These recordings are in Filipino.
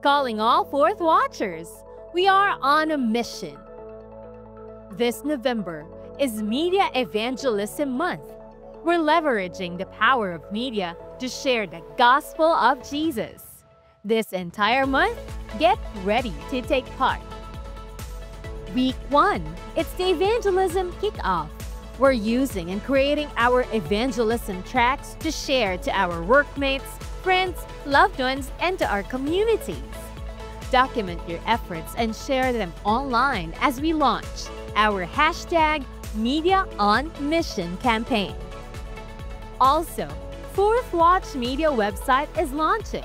Calling all Fourth Watchers, we are on a mission. This November is Media Evangelism Month. We're leveraging the power of media to share the gospel of Jesus. This entire month, get ready to take part. Week 1, it's the Evangelism Kickoff. We're using and creating our evangelism tracks to share to our workmates, friends, loved ones, and to our communities. Document your efforts and share them online as we launch our hashtag Media on Mission campaign. Also, Fourth Watch Media website is launching.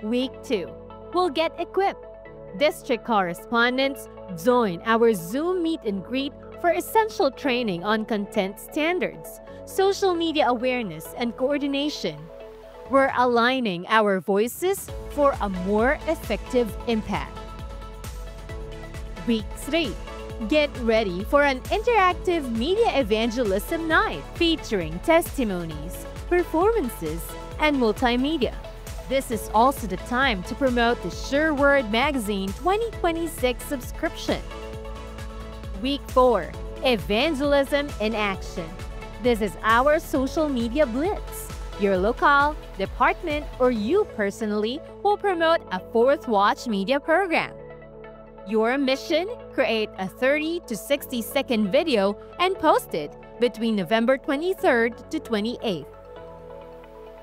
Week 2, we'll get equipped. District correspondents join our Zoom meet and greet for essential training on content standards, social media awareness, and coordination. We're aligning our voices for a more effective impact. Week 3. Get ready for an interactive media evangelism night featuring testimonies, performances, and multimedia. This is also the time to promote the Sure Word Magazine 2026 subscription. Week 4. Evangelism in Action. This is our social media blitz. Your local, department, or you personally will promote a Fourth Watch media program. Your mission? Create a 30 to 60 second video and post it between November 23rd to 28th.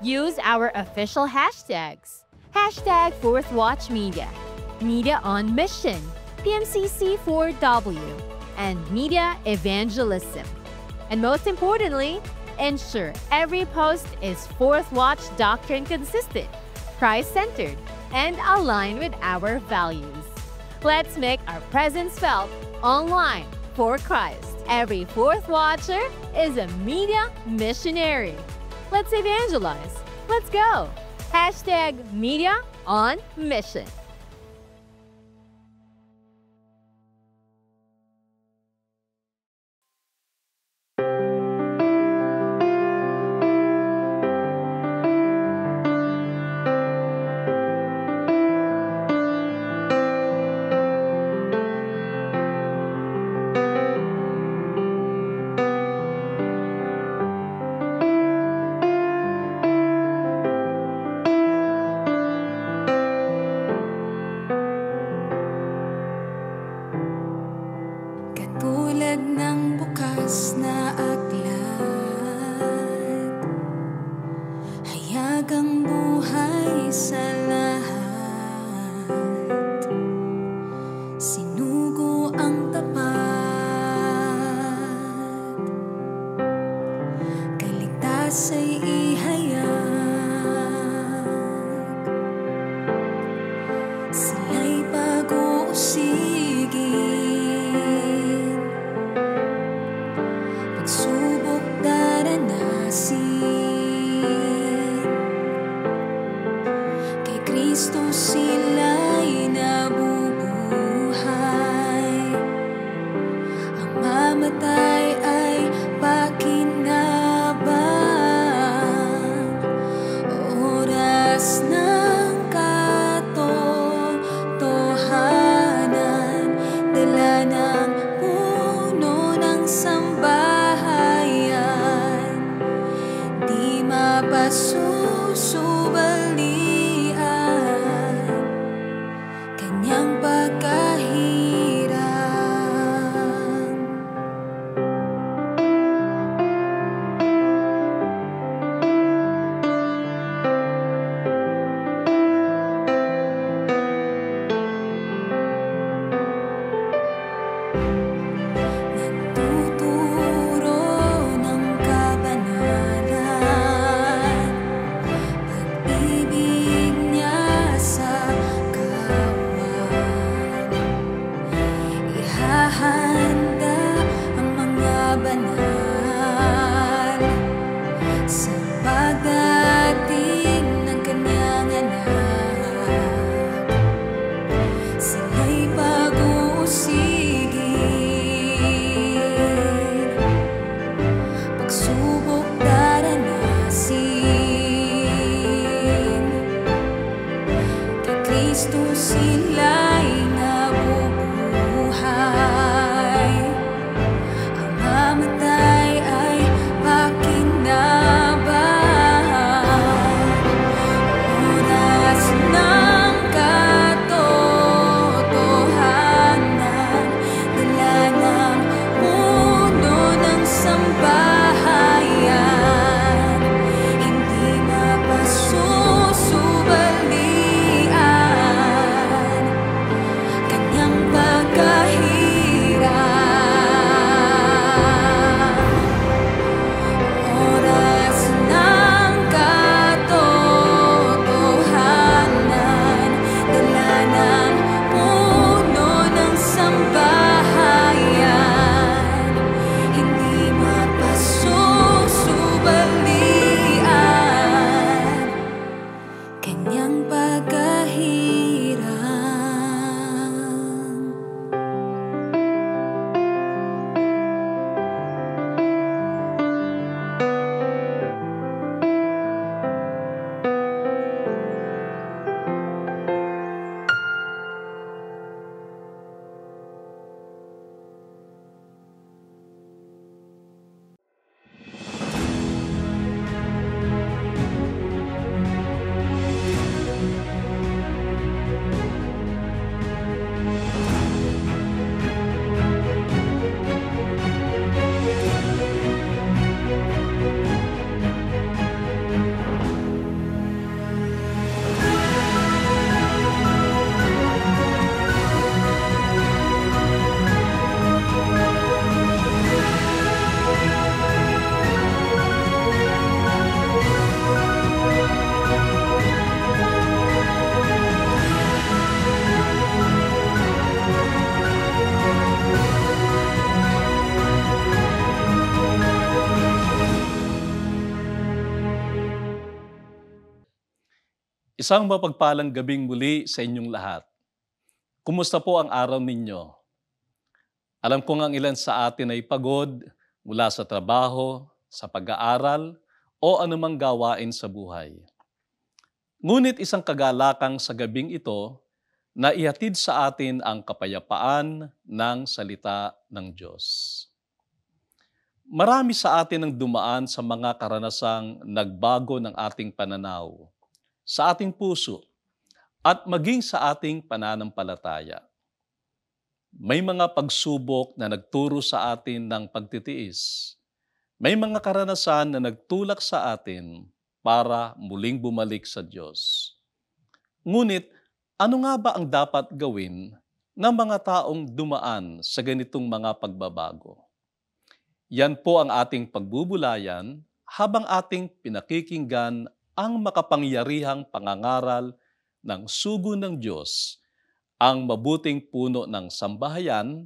Use our official hashtags. Hashtag Fourth Watch Media, Media on Mission, PMCC4W, and Media Evangelism. And most importantly, ensure every post is Fourth Watch doctrine consistent, Christ-centered, and aligned with our values. Let's make our presence felt online for Christ. Every Fourth Watcher is a media missionary. Let's evangelize. Let's go. Hashtag Media on Mission. Tulad ng bukas na aklat, hayag ang buhay sa lahat. Sinugo ang tapat, kaligtas ay ihayag. Sila'y pag-uusigin, pagsubok daranasin. Kay Kristo sila'y nabubuhay, ang mamatay ay pakinabang. Oras ng katotohanan, dala ng puno ng sambahayan, di mapasusubalian. Kristo sila'y nabubuhay. Ang mamatay ay pakinabangan. Oras ng katotohanan, dala ng puno ng sambahayan. Hindi mapasusubalian kanyang pagkahirap. Oras ng katotohanan, dala ng puno ng sambahayan. Hindi mapasusubalian kanyang pagkahirap. Isang mapagpalang gabing muli sa inyong lahat. Kumusta po ang araw ninyo? Alam kong ang ilan sa atin ay pagod mula sa trabaho, sa pag-aaral, o anumang gawain sa buhay. Ngunit isang kagalakang sa gabing ito na ihatid sa atin ang kapayapaan ng salita ng Diyos. Marami sa atin ang dumaan sa mga karanasang nagbago ng ating pananaw, sa ating puso, at maging sa ating pananampalataya. May mga pagsubok na nagturo sa atin ng pagtitiis. May mga karanasan na nagtulak sa atin para muling bumalik sa Diyos. Ngunit, ano nga ba ang dapat gawin ng mga taong dumaan sa ganitong mga pagbabago? Yan po ang ating pagbubulayan habang ating pinakikinggan ang makapangyarihang pangangaral ng sugo ng Diyos, ang mabuting puno ng sambahayan,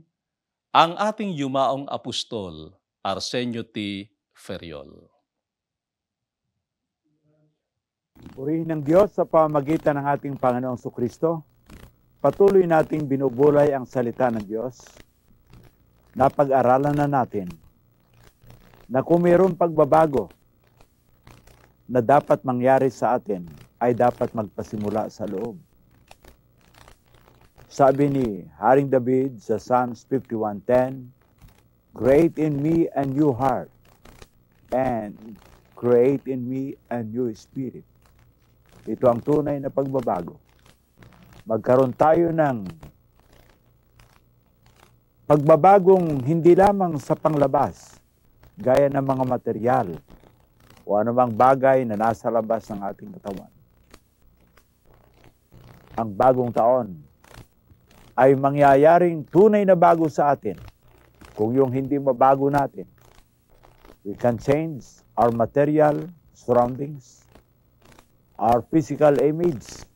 ang ating yumaong apostol, Arsenio T. Ferriol. Purihin ng Diyos sa pamamagitan ng ating Panginoong Jesucristo. Patuloy nating binubulay ang salita ng Diyos. Napag-aralan na natin na kung mayroong pagbabago na dapat mangyari sa atin, ay dapat magpasimula sa loob. Sabi ni Haring David sa Psalms 51:10, "Create in me a new heart, and create in me a new spirit." Ito ang tunay na pagbabago. Magkaroon tayo ng pagbabagong hindi lamang sa panglabas, gaya ng mga material, o anumang bagay na nasa labas ng ating katawan. Ang bagong taon ay mangyayaring tunay na bago sa atin kung yung hindi mabago natin. We can change our material surroundings, our physical image.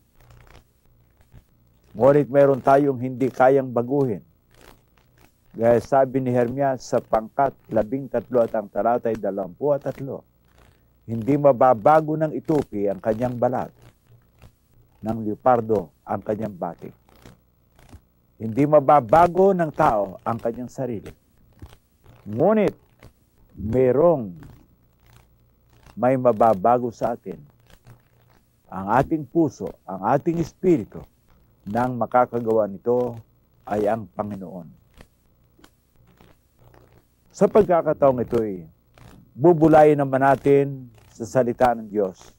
Ngunit meron tayong hindi kayang baguhin. Gaya sabi ni Jeremias sa pangkat 13 at ang talatay 23, hindi mababago ng itupi ang kanyang balat, ng leopardo ang kanyang batik. Hindi mababago ng tao ang kanyang sarili. Ngunit, may mababago sa atin. Ang ating puso, ang ating espiritu, nang makakagawa nito ay ang Panginoon. Sa pagkakataong ito'y bubulayin naman natin sa salita ng Diyos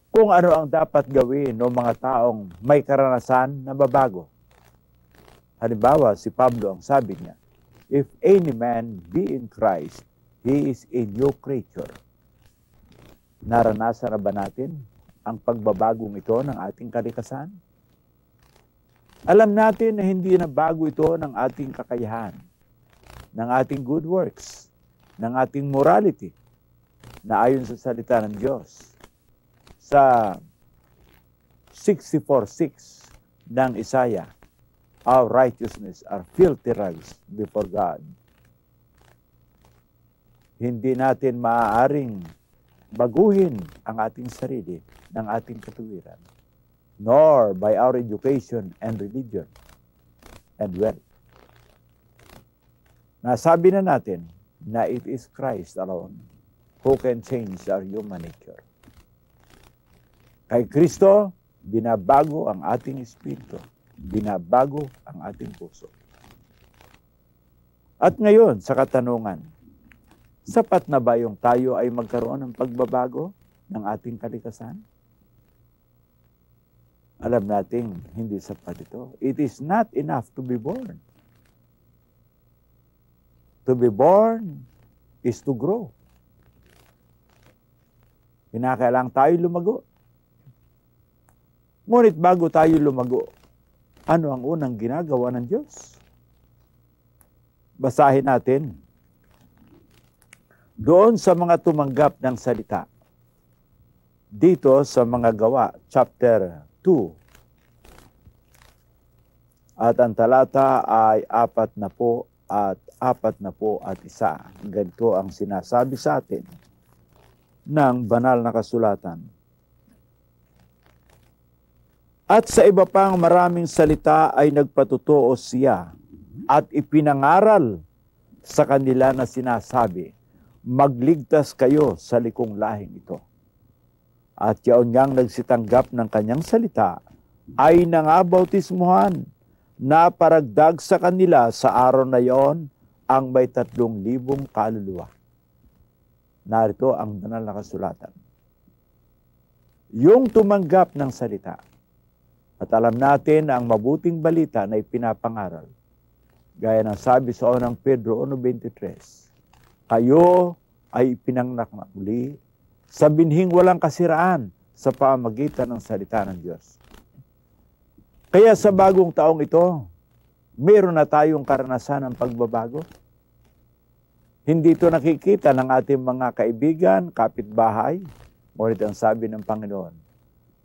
kung ano ang dapat gawin ng mga taong may karanasan na babago. Halimbawa, si Pablo ang sabi niya, if any man be in Christ, he is a new creature. Naranasan na ba natin ang pagbabagong ito ng ating kalikasan? Alam natin na hindi na bago ito ng ating kakayahan, ng ating good works, ng ating morality, na ayon sa salita ng Diyos. Sa 64:6 ng Isaiah, our righteousness are filthy rags before God. Hindi natin maaaring baguhin ang ating sarili ng ating katuwiran, nor by our education and religion and wealth. Nasabi na natin na it is Christ alone who can change our human nature. Kay Kristo, binabago ang ating espiritu, binabago ang ating puso. At ngayon, sa katanungan, sapat na ba yung tayo ay magkaroon ng pagbabago ng ating kalikasan? Alam natin, hindi sapat ito. It is not enough to be born. To be born is to grow. Kinakailangan tayo lumago. Ngunit bago tayo lumago, ano ang unang ginagawa ng Diyos? Basahin natin. Doon sa mga tumanggap ng salita, dito sa mga gawa, chapter 2. At ang talata ay 40 at 41. Ganito ang sinasabi sa atin ng banal na kasulatan. At sa iba pang maraming salita ay nagpatotoo siya at ipinangaral sa kanila na sinasabi, magligtas kayo sa likong lahing ito. At yaon niyang nagsitanggap ng kanyang salita ay nangabautismuhan na paragdag sa kanila sa araw na yon ang may 3,000 kaluluwa. Narito ang banal na kasulatan. Yung tumanggap ng salita, at alam natin ang mabuting balita na ipinapangaral, gaya ng sabi sa unang Pedro 1:23, kayo ay ipinanganak na muli sa binhing walang kasiraan sa pamamagitan ng salita ng Diyos. Kaya sa bagong taong ito, meron na tayong karanasan ng pagbabago. Hindi ito nakikita ng ating mga kaibigan, kapitbahay, ngunit ang sabi ng Panginoon,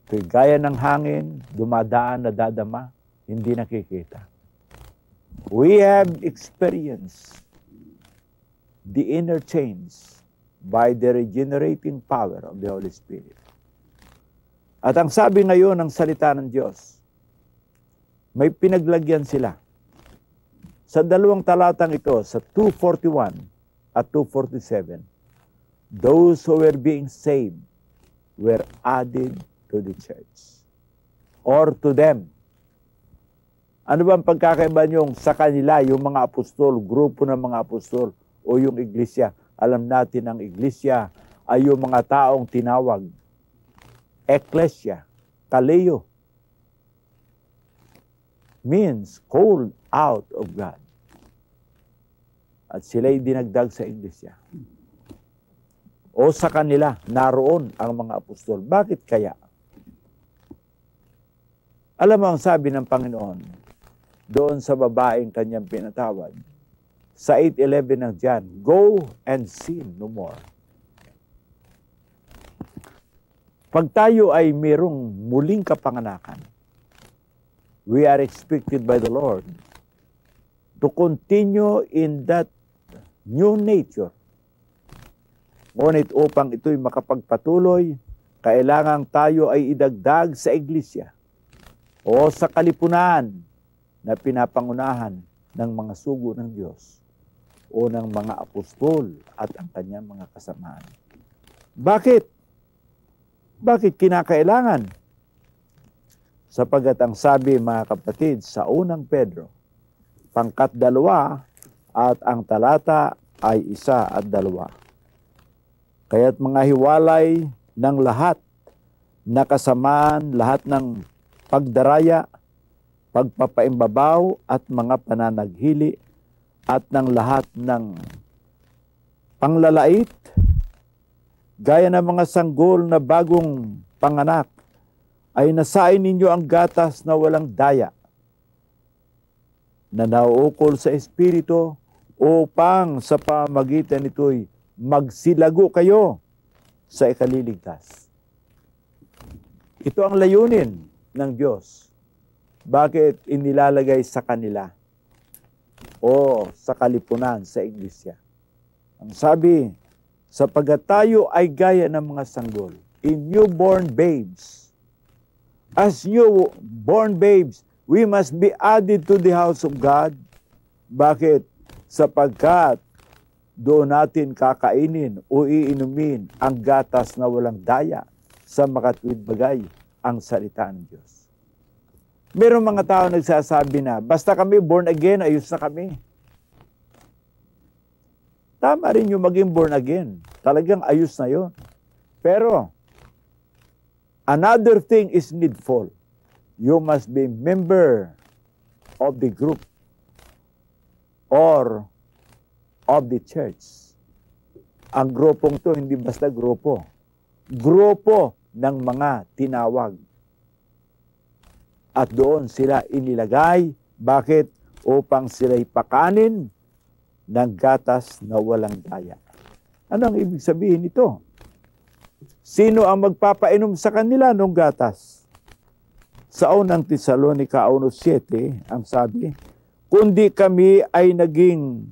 ito'y gaya ng hangin, dumadaan na dadama, hindi nakikita. We have experienced the inner change by the regenerating power of the Holy Spirit. At ang sabi ngayon ng salita ng Diyos, may pinaglagyan sila. Sa dalawang talatang ito, sa 2:41 at 2:47, those who were being saved were added to the church or to them. Ano ba ang pagkakaiba niyong sa kanila, yung mga apostol, grupo ng mga apostol o yung iglesia? Alam natin ang iglesia ay yung mga taong tinawag. Ecclesia, kaleo, means called out of God. At sila'y dinagdag sa iglesia. O sa kanila, naroon ang mga apostol. Bakit kaya? Alam mo ang sabi ng Panginoon, doon sa babaeng kanyang pinatawad, sa 8:11 ng John, go and sin no more. Pag tayo ay mayroong muling kapanganakan, we are expected by the Lord to continue in that new nature. Ngunit upang ito'y makapagpatuloy, kailangan tayo ay idagdag sa iglesia o sa kalipunan na pinapangunahan ng mga sugo ng Diyos o ng mga apostol at ang kanyang mga kasamahan. Bakit? Bakit kinakailangan? Sapagat ang sabi, mga kapatid, sa unang Pedro, pangkat 2, at ang talata ay 1 at 2. Kaya't mga hiwalay ng lahat na kasamaan, lahat ng pagdaraya, pagpapaimbabaw at mga pananaghili at ng lahat ng panglalait, gaya ng mga sanggol na bagong panganak, ay nasain ninyo ang gatas na walang daya, na nauukol sa Espiritu, upang sa pamagitan nito'y magsilago kayo sa ikaliligtas. Ito ang layunin ng Diyos. Bakit inilalagay sa kanila o sa kalipunan sa iglesia? Ang sabi, sapagat tayo ay gaya ng mga sanggol, in newborn babes. As newborn babes, we must be added to the house of God. Bakit? Sapagkat doon natin kakainin o iinumin ang gatas na walang daya sa makatuwid bagay, ang salita ng Diyos. Merong mga tao nagsasabi na, basta kami born again, ayos na kami. Tama rin yung maging born again. Talagang ayos na yun. Pero, another thing is needful. You must be member of the group or of the church. Ang grupong to, hindi basta grupo. Grupo ng mga tinawag. At doon sila inilagay. Bakit? Upang sila'y pakanin ng gatas na walang daya. Ano ang ibig sabihin nito? Sino ang magpapainom sa kanila ng gatas? Sa unang Tesalonica 1:7, ang sabi, kundi kami ay naging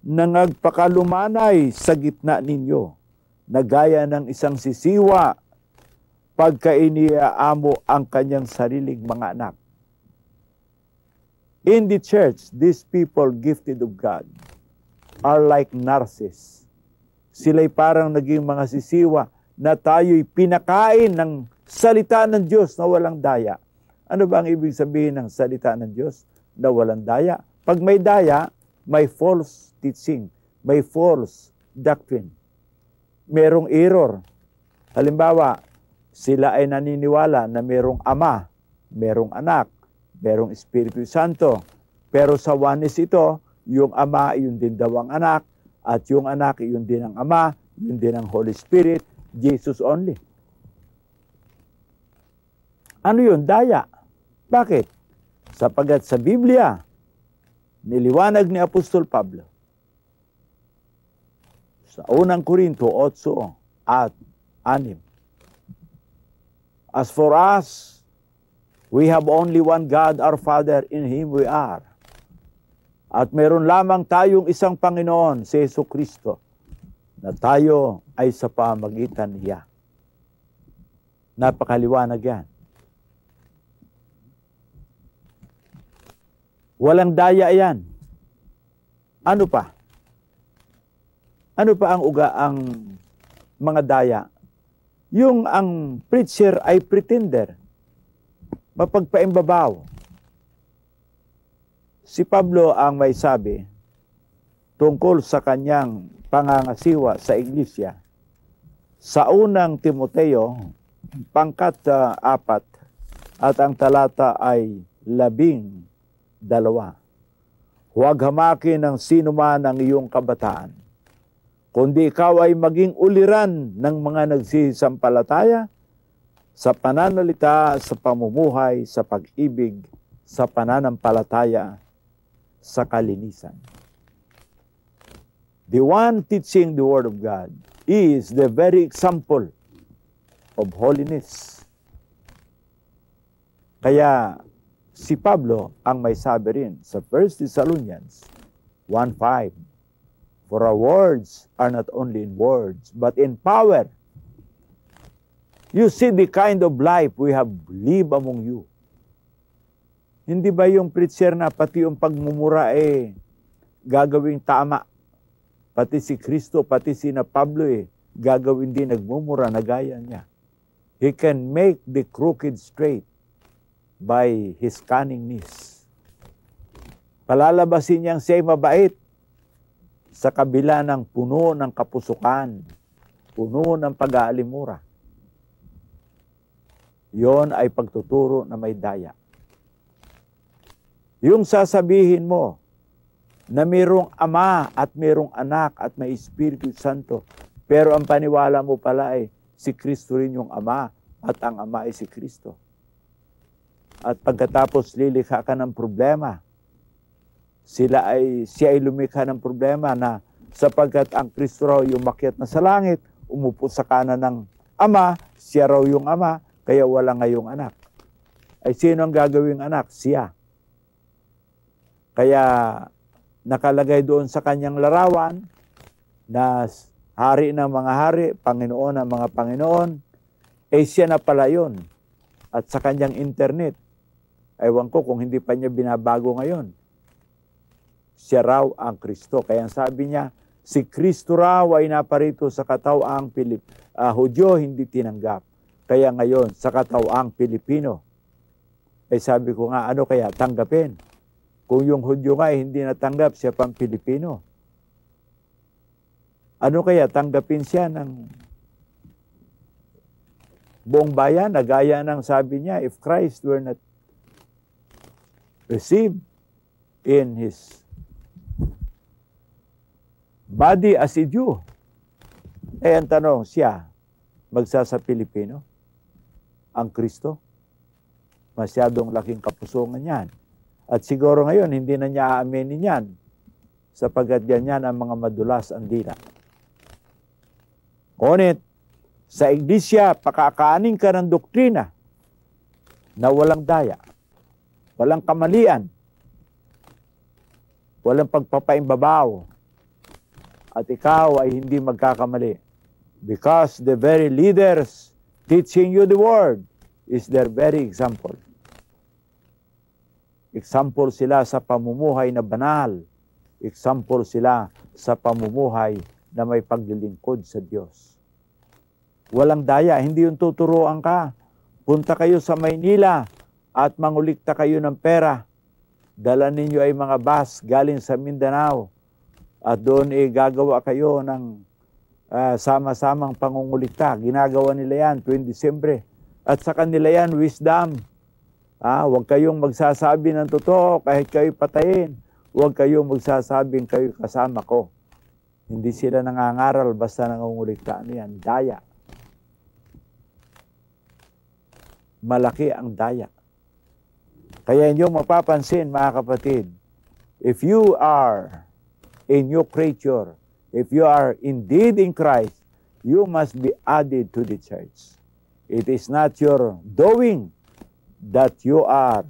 nangagpakalumanay sa gitna ninyo, na gaya ng isang sisiwa pagka iniaamo ang kanyang sariling mga anak. In the church, these people gifted of God are like nurses. Sila'y parang naging mga sisiwa na tayo'y pinakain ng salita ng Diyos na walang daya. Ano ba ang ibig sabihin ng salita ng Diyos na walang daya? Pag may daya, may false teaching, may false doctrine. Merong error. Halimbawa, sila ay naniniwala na merong Ama, merong Anak, merong Espiritu Santo. Pero sa oneness ito, yung Ama, yun din daw ang Anak, at yung Anak, yun din ang Ama, yun din ang Holy Spirit, Jesus only. Ano yun? Daya. Bakit? Sapagat sa Biblia, niliwanag ni Apostol Pablo sa unang Korinto 8 at 6. As for us, we have only one God, our Father, in Him we are. At meron lamang tayong isang Panginoon, si Jesucristo, na tayo ay sa pamagitan niya. Napakaliwanag yan. Walang daya yan. Ano pa? Ano pa ang mga daya? Yung ang preacher ay pretender. Mapagpaimbabaw. Si Pablo ang may sabi tungkol sa kanyang pangangasiwa sa iglesia. Sa unang Timoteo, pangkat 4, at ang talata ay 12. Huwag hamakin ng sino man ang iyong kabataan, kundi ikaw ay maging uliran ng mga nagsisampalataya sa pananalita, sa pamumuhay, sa pag-ibig, sa pananampalataya, sa kalinisan. The one teaching the Word of God is the very example of holiness. Kaya si Pablo ang may sabi rin sa 1 Thessalonians 1:5, for our words are not only in words, but in power. You see the kind of life we have lived among you. Hindi ba yung preacher na pati yung pagmumura gagawing tama? Pati si Kristo, pati si na Pablo gagawin din nagmumura na gaya niya. He can make the crooked straight by His cunningness. Palalabasin niyang siya'y mabait sa kabila ng puno ng kapusukan, puno ng pag-aalimura. Yon ay pagtuturo na may daya. Yung sasabihin mo na mayroong Ama at mayroong Anak at may Espiritu Santo, pero ang paniwala mo pala ay si Kristo rin yung Ama at ang Ama ay si Kristo. At pagkatapos lilikha ka ng problema, siya ay lumikha ng problema na sapagkat ang Kristo raw yung umakyat na sa langit, umupo sa kanan ng Ama, siya raw yung Ama, kaya wala ngayong anak. Ay sino ang gagawing anak? Siya. Kaya nakalagay doon sa kanyang larawan na hari ng mga hari, Panginoon ng mga Panginoon, eh siya na pala yun. At sa kanyang internet, ewan ko kung hindi pa niya binabago ngayon, siya raw ang Kristo. Kaya sabi niya, si Kristo raw ay naparito sa katawaang Hudyo, hindi tinanggap. Kaya ngayon, sa katawaang Pilipino, eh sabi ko nga, ano kaya tanggapin? Kung yung Hudyo nga hindi natanggap, siya pang Pilipino. Ano kaya tanggapin siya ng buong bayan? Nagaya ng sabi niya, if Christ were not received in His body as a Jew, eh ang tanong, siya magsasa Pilipino? Ang Kristo? Masyadong laking kapusungan yan. At siguro ngayon, hindi na niya aaminin yan sapagkat ganyan ang mga madulas ang dila. Ngunit, sa iglesia, pakakaanin ka ng doktrina na walang daya, walang kamalian, walang pagpapaimbabaw, at ikaw ay hindi magkakamali. Because the very leaders teaching you the word is their very example. Example sila sa pamumuhay na banal. Example sila sa pamumuhay na may paglilingkod sa Diyos. Walang daya, hindi yung tuturuan ka. Punta kayo sa Maynila at mangulikta kayo ng pera. Dala ninyo ay mga bus galing sa Mindanao. At doon gagawa kayo ng sama-samang pangungulikta. Ginagawa nila yan tuwing Disyembre. At sa kanila yan, wisdom. Huwag kayong magsasabi ng totoo kahit kayo patayin. Huwag kayong magsasabing kayo kasama ko. Hindi sila nangangaral basta nangungulikta. Ano yan? Daya. Malaki ang daya. Kaya inyong mapapansin, mga kapatid, if you are a new creature, if you are indeed in Christ, you must be added to the church. It is not your doing that you are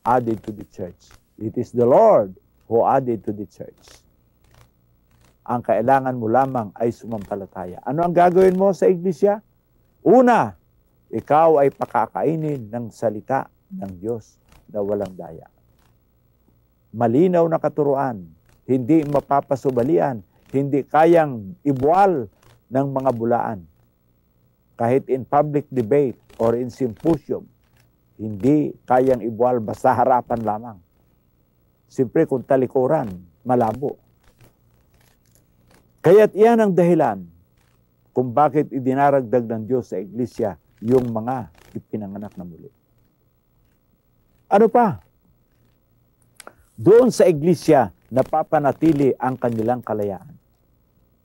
added to the church. It is the Lord who added to the church. Ang kailangan mo lamang ay sumampalataya. Ano ang gagawin mo sa iglesia? Una, ikaw ay pakakainin ng salita ng Diyos na walang daya. Malinaw na katuruan, hindi mapapasubalian, hindi kayang ibuwal ng mga bulaan. Kahit in public debate or in symposium, hindi kayang ibuwal basta harapan lamang. Siyempre kung talikuran, malabo. Kaya't iyan ang dahilan kung bakit idinaragdag ng Diyos sa iglesia yung mga ipinanganak na muli. Ano pa? Doon sa iglesia, napapanatili ang kanilang kalayaan.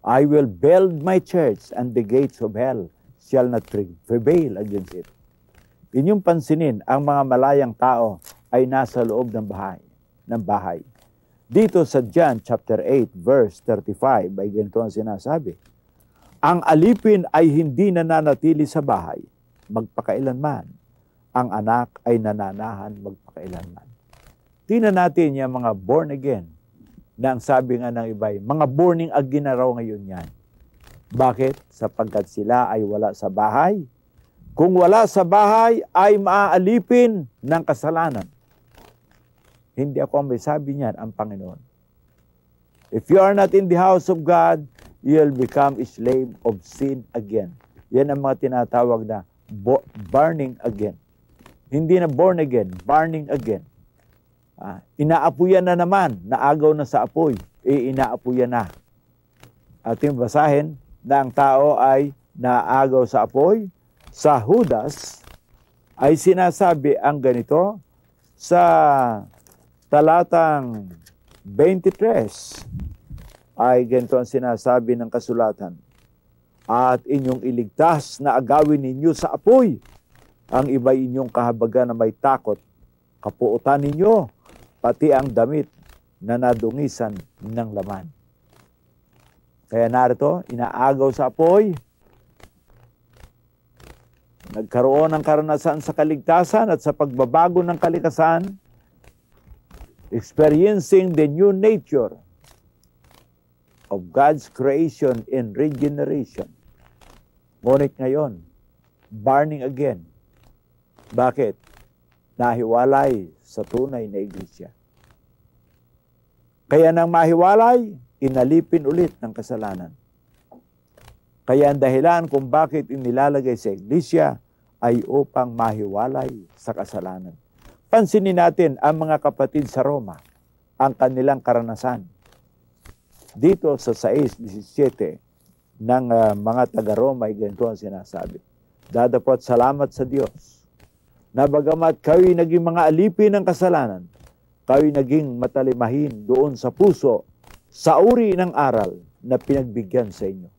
I will build my church and the gates of hell shall not prevail against it. Inyong pansinin, ang mga malayang tao ay nasa loob ng bahay. Dito sa John chapter 8 verse 35 ay ganito ang sinasabi. Ang alipin ay hindi nananatili sa bahay magpakailanman. Ang anak ay nananahan magpakailanman. Tingnan natin yung mga born again na ang sabi nga ng iba, mga born again na raw ngayon yan. Bakit? Sapagkat sila ay wala sa bahay. Kung wala sa bahay, ay maaalipin ng kasalanan. Hindi ako ang may sabi niyan, ang Panginoon. If you are not in the house of God, you'll become a slave of sin again. Yan ang mga tinatawag na burning again. Hindi na born again, burning again. Inaapuyan na naman, naagaw na sa apoy, inaapuyan na. Ating basahin na ang tao ay naagaw sa apoy. Sa Judas ay sinasabi ang ganito sa talatang 23 ay ganito ang sinasabi ng kasulatan. At inyong iligtas na agawin ninyo sa apoy ang iba inyong kahabagan na may takot, kapuotan ninyo, pati ang damit na nadungisan ng laman. Kaya narito, inaagaw sa apoy, nagkaroon ng karanasan sa kaligtasan at sa pagbabago ng kalikasan, experiencing the new nature of God's creation in regeneration. Ngunit ngayon, burning again. Bakit? Nahiwalay sa tunay na iglesia. Kaya nang mahiwalay, inalipin ulit ng kasalanan. Kaya ang dahilan kung bakit inilalagay sa iglesia ay upang mahiwalay sa kasalanan. Pansinin natin ang mga kapatid sa Roma, ang kanilang karanasan. Dito sa 6:17 ng mga taga-Roma ay ganito ang sinasabi. Dadapot salamat sa Diyos na bagamat kayo'y naging mga alipin ng kasalanan, kayo'y naging matalimahin doon sa puso sa uri ng aral na pinagbigyan sa inyo.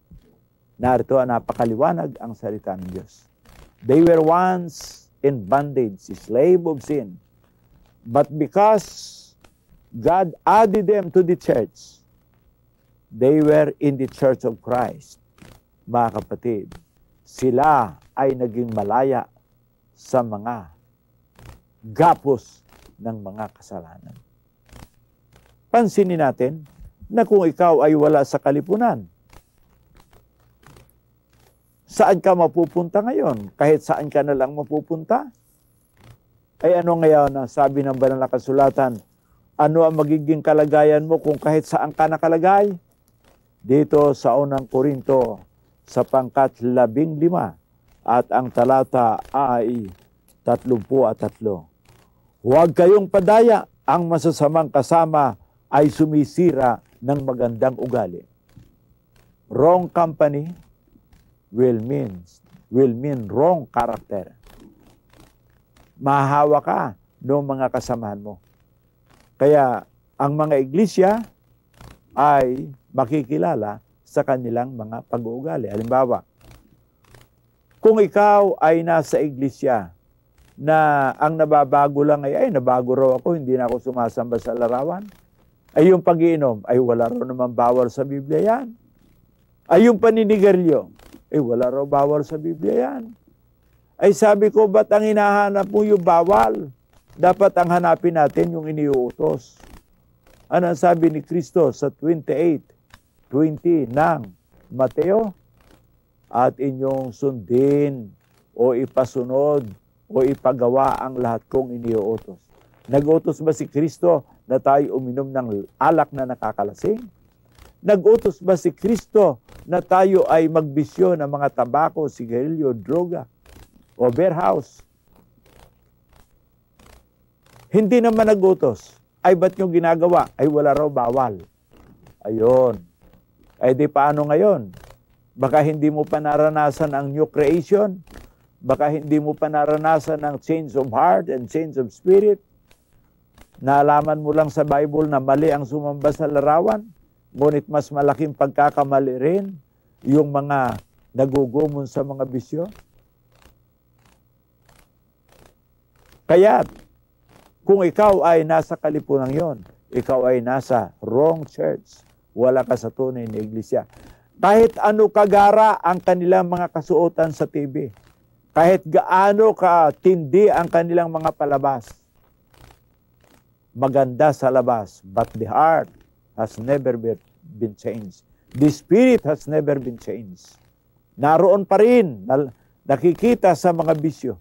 Narito ang napakaliwanag ang salita ng Diyos. They were once in bondage, slave of sin. But because God added them to the church, they were in the church of Christ. Mga kapatid, sila ay naging malaya sa mga gapos ng mga kasalanan. Pansinin natin na kung ikaw ay wala sa kalipunan, saan ka mapupunta ngayon? Kahit saan ka na lang mapupunta? Ay ano ngayon ang sabi ng banal na kasulatan? Ano ang magiging kalagayan mo kung kahit saan ka nakalagay? Dito sa unang Korinto, sa pangkat 15, at ang talata ay 33. Huwag kayong padaya, ang masasamang kasama ay sumisira ng magandang ugali. Wrong company will mean wrong character. Mahahawa ka ng mga kasamahan mo. Kaya ang mga iglesia ay makikilala sa kanilang mga pag-uugali. Halimbawa, kung ikaw ay nasa iglesia na ang nababago lang ay nabago raw ako, hindi na ako sumasamba sa larawan, ay yung pag-iinom, ay wala raw naman bawal sa Biblia yan. Ay yung paninigarilyo, ay wala raw bawal sa Biblia yan. Ay sabi ko, ba't ang hinahanap mo yung bawal? Dapat ang hanapin natin yung iniuutos. Ano ang sabi ni Kristo sa 28:20 ng Mateo? At inyong sundin o ipasunod o ipagawa ang lahat kong iniuutos. Nag-utos ba si Kristo na tayo uminom ng alak na nakakalasing? Nag-utos ba si Kristo na tayo ay magbisyo ng mga tabako, sigarilyo, droga o beer house? Hindi naman nag-utos. Ay ba't nyo ginagawa? Ay wala raw bawal. Ayun. Ay di paano ngayon? Baka hindi mo pa naranasan ang new creation. Baka hindi mo pa naranasan ang change of heart and change of spirit. Naalaman mo lang sa Bible na mali ang sumamba sa larawan. Ngunit mas malaking pagkakamali rin yung mga nagugumon sa mga bisyo. Kaya kung ikaw ay nasa kalipunan yon, ikaw ay nasa wrong church. Wala ka sa tunay na iglesia. Kahit ano kagara ang kanilang mga kasuotan sa TV, kahit gaano katindi ang kanilang mga palabas, maganda sa labas, but the heart has never been changed. The spirit has never been changed. Naroon pa rin, nakikita sa mga bisyo.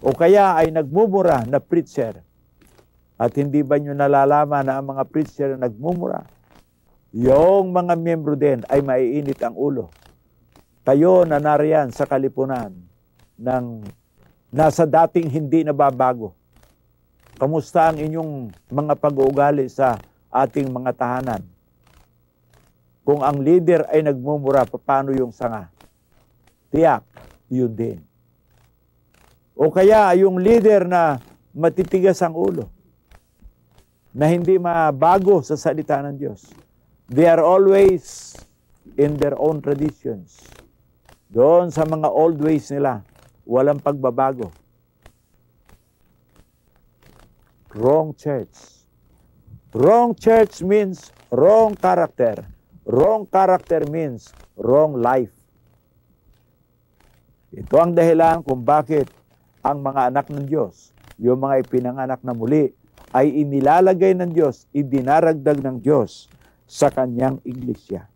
O kaya ay nagmumura na preacher. At hindi ba nyo nalalaman na ang mga preacher na nagmumura, yung mga miyembro din ay maiinit ang ulo. Kayo na nariyan sa kalipunan, nasa dating hindi nababago? Kamusta ang inyong mga pag-uugali sa ating mga tahanan? Kung ang leader ay nagmumura, paano yung sanga? Tiyak, yun din. O kaya yung leader na matitigas ang ulo, na hindi mabago sa salita ng Diyos. They are always in their own traditions. Doon sa mga old ways nila, walang pagbabago. Wrong church. Wrong church means wrong character. Wrong character means wrong life. Ito ang dahilan kung bakit ang mga anak ng Diyos, yung mga ipinanganak na muli, ay inilalagay ng Diyos, idinaragdag ng Diyos sa kanyang iglesia.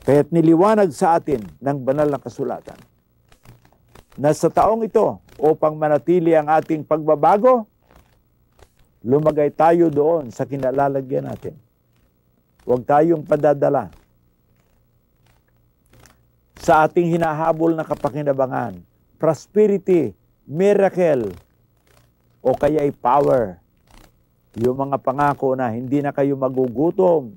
Kaya't niliwanag sa atin ng banal na kasulatan na sa taong ito, upang manatili ang ating pagbabago, lumagay tayo doon sa kinalalagyan natin. Huwag tayong padadala sa ating hinahabol na kapakinabangan, prosperity, miracle, o kaya ay power. Yung mga pangako na hindi na kayo magugutom.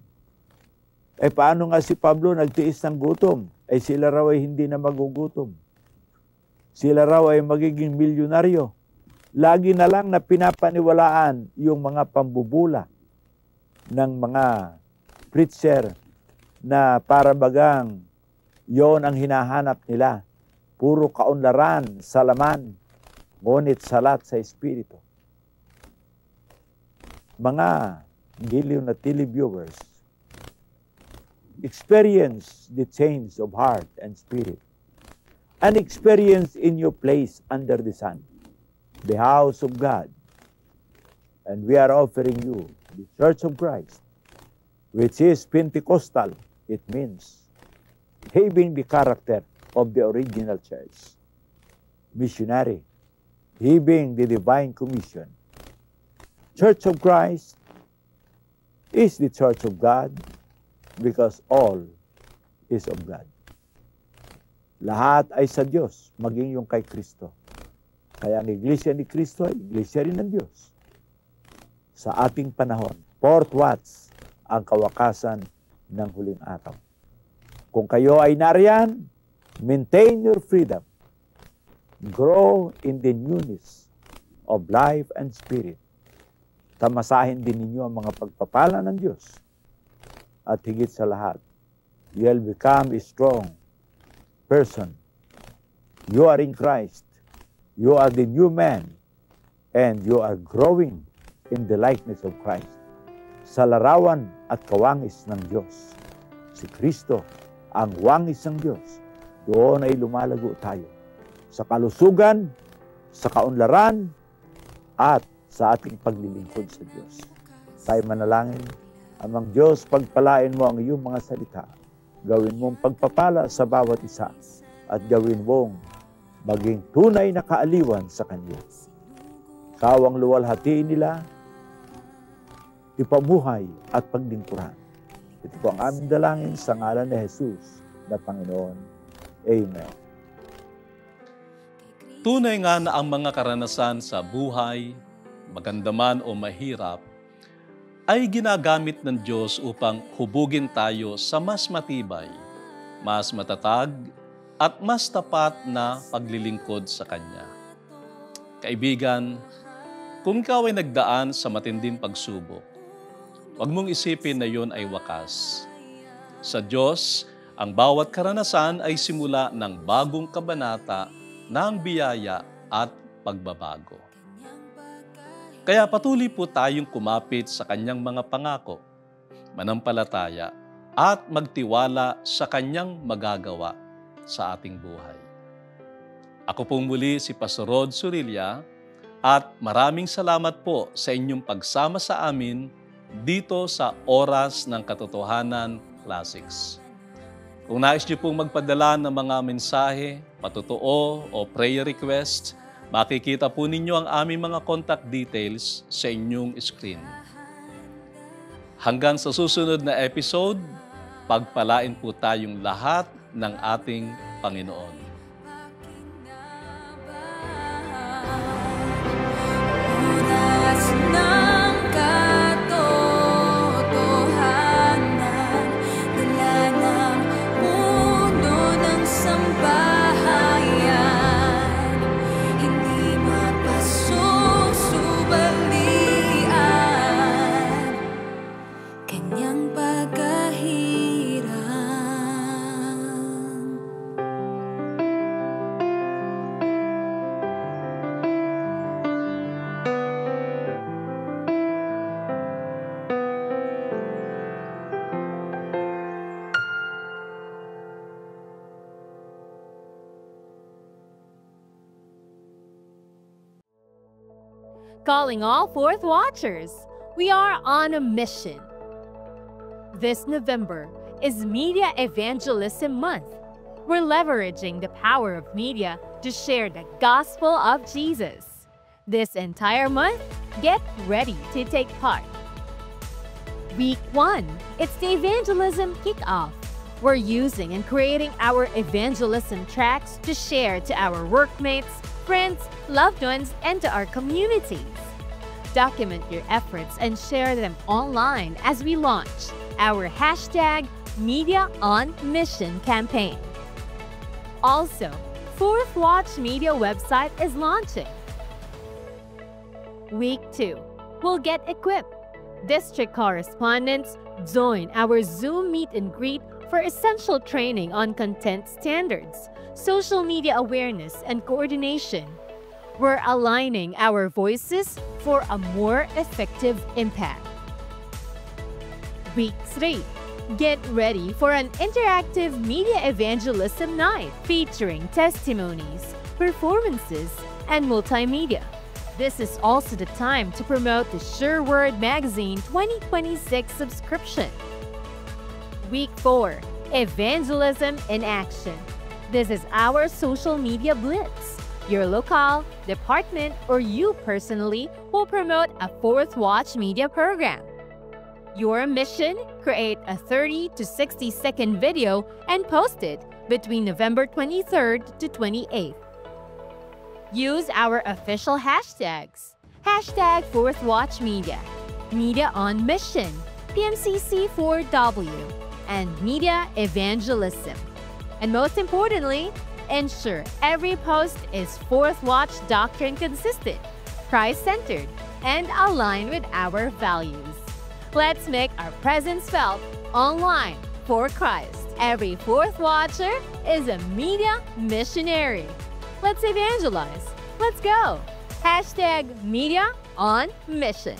Eh paano nga si Pablo nagtiis ng gutom? Eh sila raw ay hindi na magugutom. Sila raw ay magiging milyonaryo. Lagi na lang na pinapaniwalaan yung mga pambubula ng mga preacher na para bagang yon ang hinahanap nila. Puro kaunlaran sa laman, ngunit salat sa espiritu. Mga giliw na televiewers, experience the change of heart and spirit. An experience in your place under the sun, the house of God. And we are offering you the Church of Christ, which is Pentecostal. It means having the character of the original church. Missionary, having the divine commission. Church of Christ is the Church of God because all is of God. Lahat ay sa Diyos, maging yung kay Kristo. Kaya ang iglesia ni Kristo ay iglesia rin ng Diyos. Sa ating panahon, fourth watch ang kawakasan ng huling araw. Kung kayo ay nariyan, maintain your freedom. Grow in the newness of life and spirit. Tamasahin din ninyo ang mga pagpapala ng Diyos. At higit sa lahat, you'll become a strong person. You are in Christ. You are the new man. And you are growing in the likeness of Christ. Sa larawan at kawangis ng Diyos. Si Kristo, ang wangis ng Diyos. Doon ay lumalago tayo. Sa kalusugan, sa kaunlaran, at sa ating paglilingkod sa Diyos. Tayo manalangin. Amang Diyos, pagpalain mo ang iyong mga salita. Gawin mong pagpapala sa bawat isa. At gawin mong maging tunay na kaaliwan sa Kanya. Ikaw ang luwalhatiin nila, ipabuhay at paglingkuran. Ito po ang aming dalangin sa ngalan ni Jesus na Panginoon. Amen. Tunay nga na ang mga karanasan sa buhay, maganda man o mahirap, ay ginagamit ng Diyos upang hubugin tayo sa mas matibay, mas matatag, at mas tapat na paglilingkod sa Kanya. Kaibigan, kung ikaw ay nagdaan sa matinding pagsubok, huwag mong isipin na yon ay wakas. Sa Diyos, ang bawat karanasan ay simula ng bagong kabanata ng biyaya at pagbabago. Kaya patuloy po tayong kumapit sa Kanyang mga pangako, manampalataya at magtiwala sa Kanyang magagawa sa ating buhay. Ako pong muli si Pastor Rod Surilla at maraming salamat po sa inyong pagsama sa amin dito sa Oras ng Katotohanan Classics. Kung nais niyo pong magpadala ng mga mensahe, patotoo o prayer request, makikita po ninyo ang aming mga contact details sa inyong screen. Hanggang sa susunod na episode, pagpalain po tayong lahat ng ating Panginoon. Calling all Fourth Watchers, we are on a mission. This November is Media Evangelism Month. We're leveraging the power of media to share the gospel of Jesus. This entire month, get ready to take part. Week 1, it's the Evangelism Kickoff. We're using and creating our evangelism tracks to share to our workmates, friends, loved ones, and to our communities. Document your efforts and share them online as we launch our #MediaOnMission campaign. Also, Fourth Watch Media website is launching. Week 2, we'll get equipped. District correspondents join our Zoom meet and greet for essential training on content standards, social media awareness, and coordination. We're aligning our voices for a more effective impact. Week 3. Get ready for an interactive media evangelism night featuring testimonies, performances, and multimedia. This is also the time to promote the Sure Word Magazine 2026 subscription. Week 4. Evangelism in Action. This is our social media blitz. Your local, department, or you personally will promote a Fourth Watch media program. Your mission? Create a 30 to 60-second video and post it between November 23rd to 28th. Use our official hashtags. #FourthWatchMedia, Media on Mission, PMCC4W, and Media Evangelism. And most importantly, ensure every post is Fourth Watch doctrine consistent, Christ-centered, and aligned with our values. Let's make our presence felt online for Christ. Every Fourth Watcher is a media missionary. Let's evangelize. Let's go. #MediaOnMission.